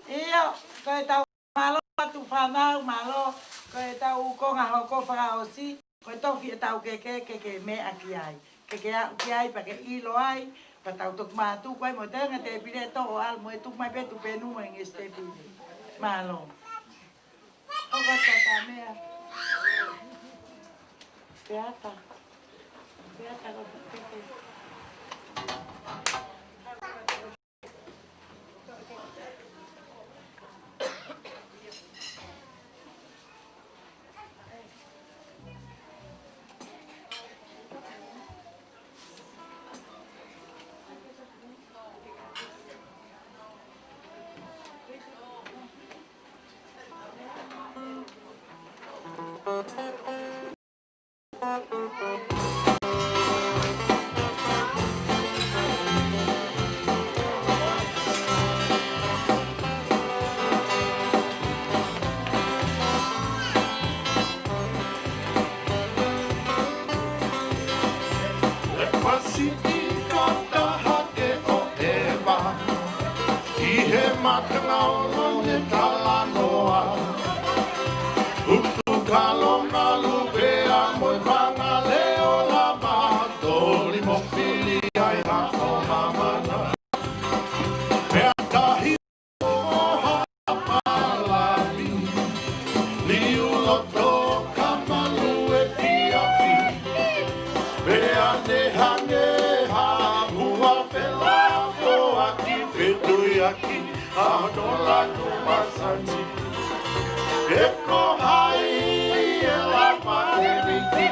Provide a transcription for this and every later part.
Iyo, koe tau malo atu whanau malo, koe tau konga hoko whakaosi, koe tofi e tau keke mea ki ai. Keke au ki ai pa ke ilo ai, pa tau tok mātu koe mo tenga te pire toko al mo e tuk mai petu penu mo inge ste pire. Malo. Oka tata mea. Peata. Peata ko keke. aki Ahonola kumasati Eko hai e la materiki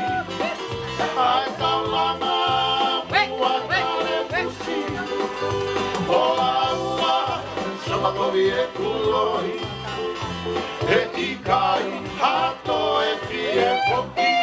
Ai kaulana Buatare fusi Ola ua Samakovi e kuloi E ikai Hato e fie foki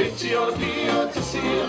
Get your beer to see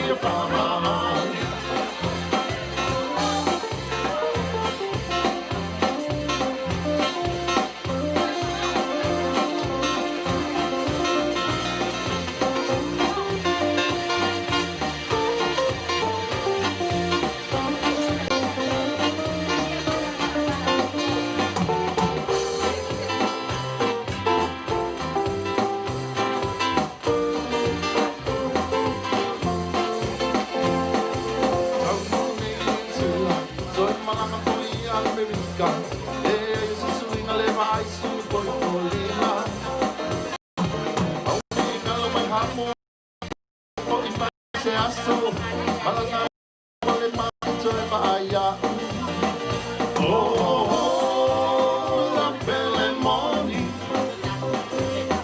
the farmer.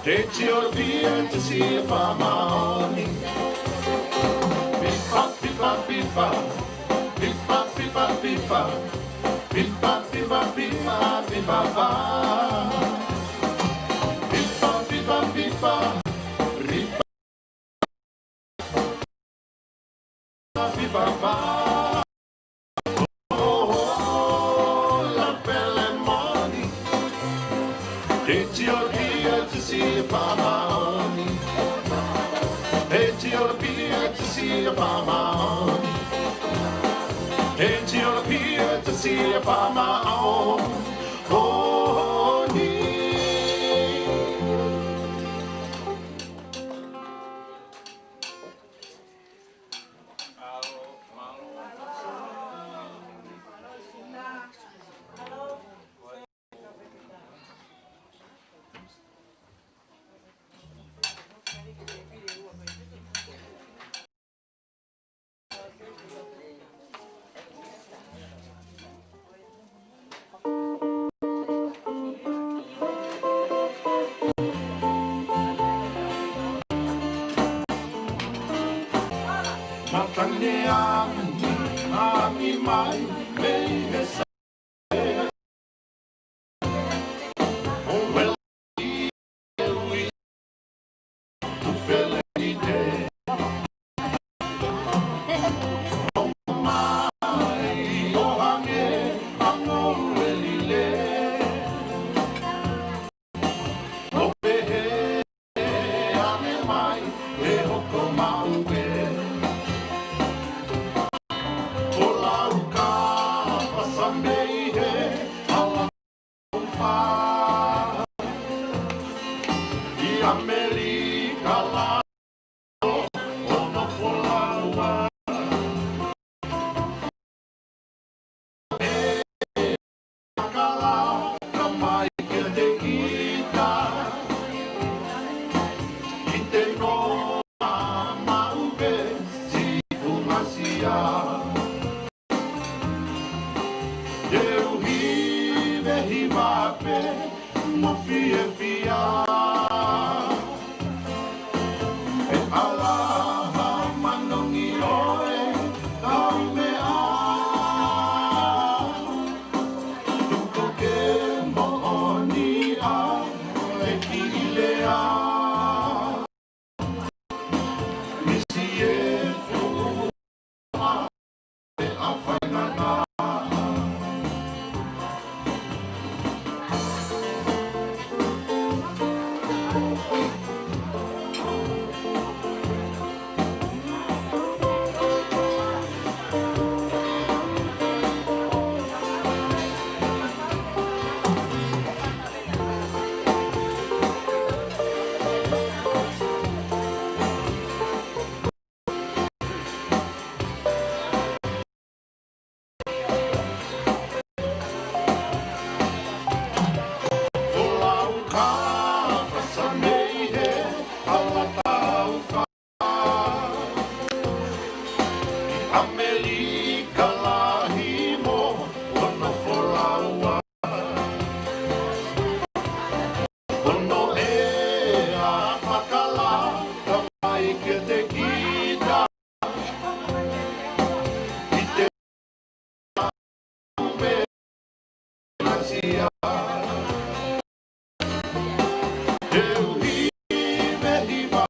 Get your beer to see if I'm on. Beep-bop, beep-bop, beep-bop. Beep-bop, beep-bop, beep-bop. Beep-bop, beep-bop, beep-bop, beep-bop. Beep-bop, beep-bop, beep-bop. Beep-bop, beep-bop. Oh, la belle money. Get your beer to see if I'm on. Get your beer. Whamao, Honi. Mataneani, ami mai, mei hesa. Oh, well, we to fill any day. Oh, my, oh, I'm no really late. Oh, hey, ami mai, we hoko mauwe. America la ono folawa kala kamai ke te kita ite no mauve si fumasia eu hive hivape mo fie fia America lahimo ono folawa ono a fakala kamai ke te kita ite ume nasia eu hive hiva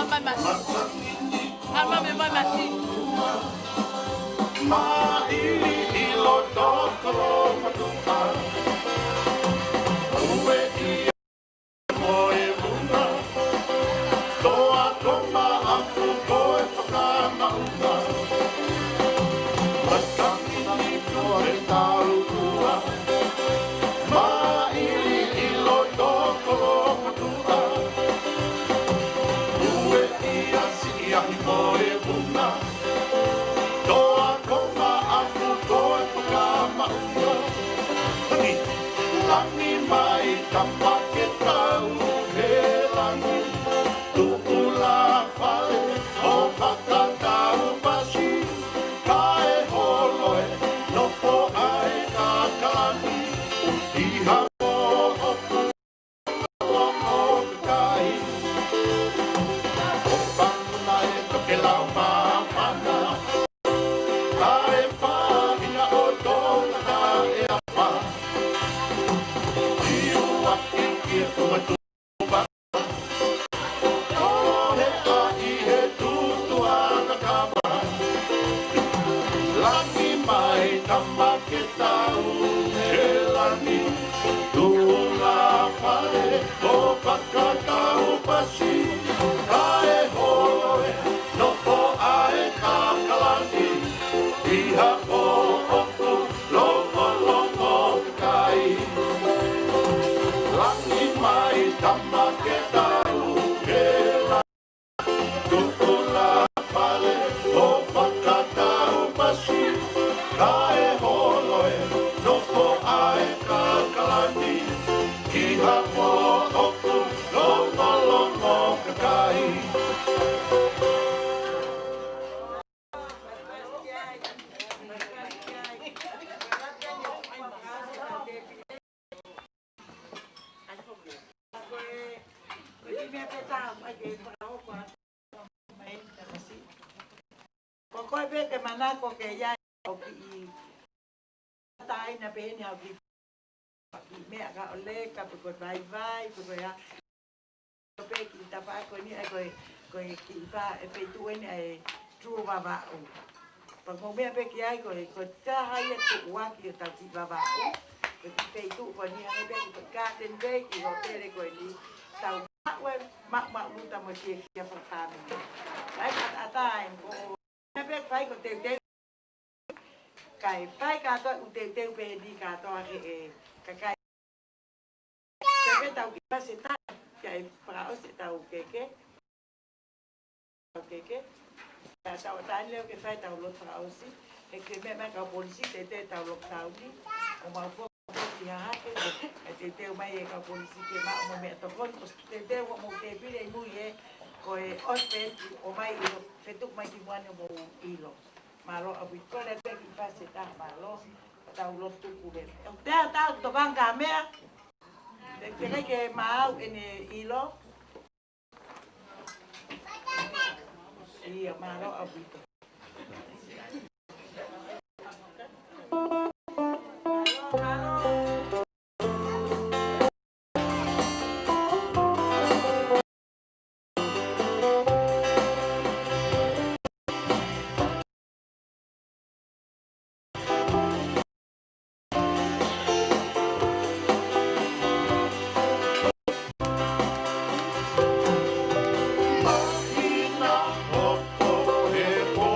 mai masi. Ama me mai masi. Maili ilo tokoro matua. Ue ia moe una. Toa toma aku koe whakama una. Matangi koe tau tua. Maili ilo tokoro matua. Ue ia si ahi moe una. Toa koma aku koe whakama una. Langi mai tamake tau he langi. Tuku la whale o whakatau pasi. Kae holoe no po ai ka kalani. Iha o oku o kai. O whanguna e toke lau mawhana. Kae whahina o tōna ka e apa. Iu aki ki e kumatuba. O he a i he tutu ana kama. Langi mai tamake tau he langi. Tūna whare o whakatau pasi. Kae holoe no po ae ka kalani. Iha o oku longo longo kai. Langi mai tamake tau he langi. Tūna whare o whakatau pasi. Kae holoe no po ae ka kalani. Iha o oku longo longo kai. Koe pe ke manako ke ia o ki i tai na pe ni au ki me ka ole ka pe ko vai vai ko ya ko pe ki ta pa ko ni ko ki fa e pe tu ni e tu va va o pa ko me pe ki ai ko ta hai e tu wa ki ta ki va va o ko ki pe tu ko ni ai pe ki ka ten pe ki ko te re ko ni ta ma lu ta mo ki ya fa fa ni ai ka ta en ko me fai ko te kai fai ka to te pe di ka to ka kai te pe tau ki pa se ta kai para o se tau ke ka tau ta le ke fai tau lo para o si e ke me ka polisi te tau lo tau ni o ma fo ki ha ke te mai e ka polisi ke ma mo me to kon te mo te pile mu ye ko e ope o mai ilo fetuk mai ki moane mo ilo malo abu ko le pe ki fase ta malo tau lo tu ku be te ta to kan ka me te ke mau en ilo iya malo abu Mahina hoko he po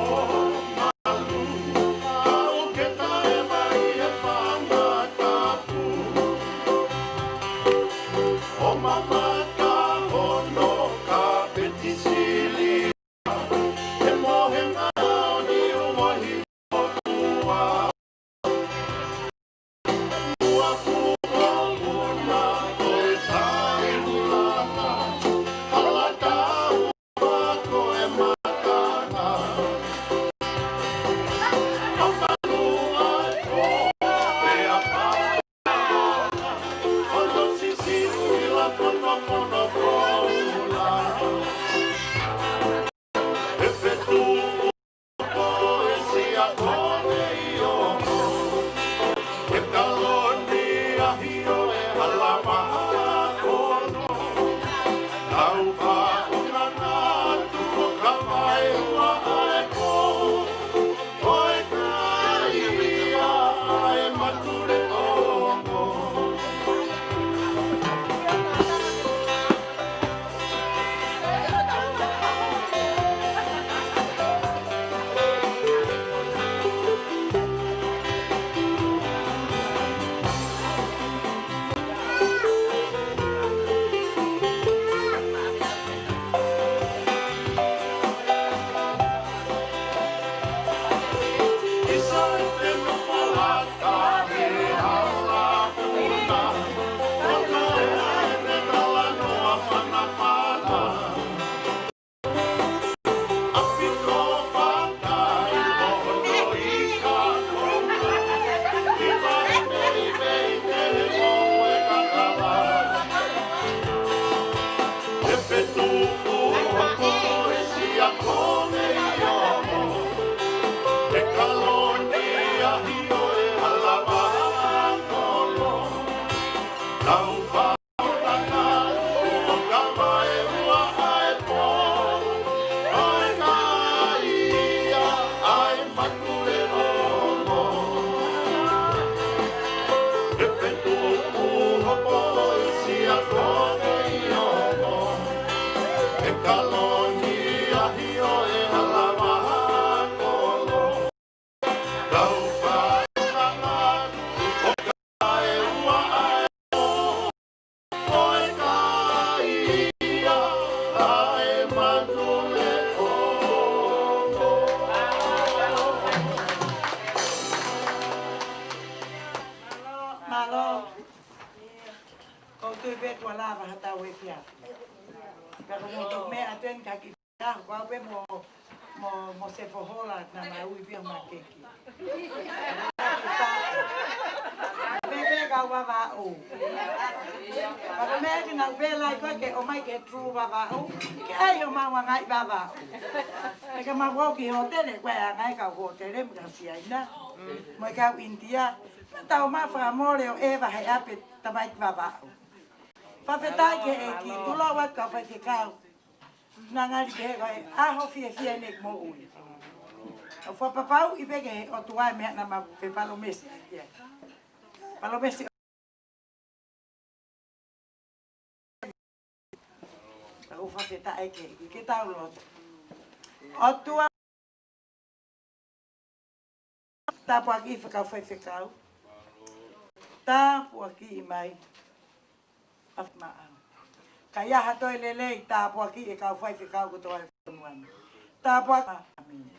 Malo. Kau tu be tua la ba hata we pia. Pero mo to me aten ka ki ka kau be mo se fohola na mai ui pia ma keki. Bebe ka wa va o. Pero me ki na be lai ko ke o mai ke tru va va o. Ke ai o ma wa ngai va va. E ka ma wo ki hotel e kwa ngai ka hotel e mga sia ina. Mo ka India. Tau ma fa more o eva hai ape tamai va va. Fa fetai ke e ki tula wat ka fa ke ka. Na ngari ke ga a ho fie nek mo ui. O fa papau I pege o tua me na ma pe palomesi. Palomesi. O fa fetai ke tau lo. O tua ta po aquí fa fa fekau. Ta po aquí mai. Afma. Kaya hato lele ta po aquí e ka fa fekau ko to ai. Ta po amin.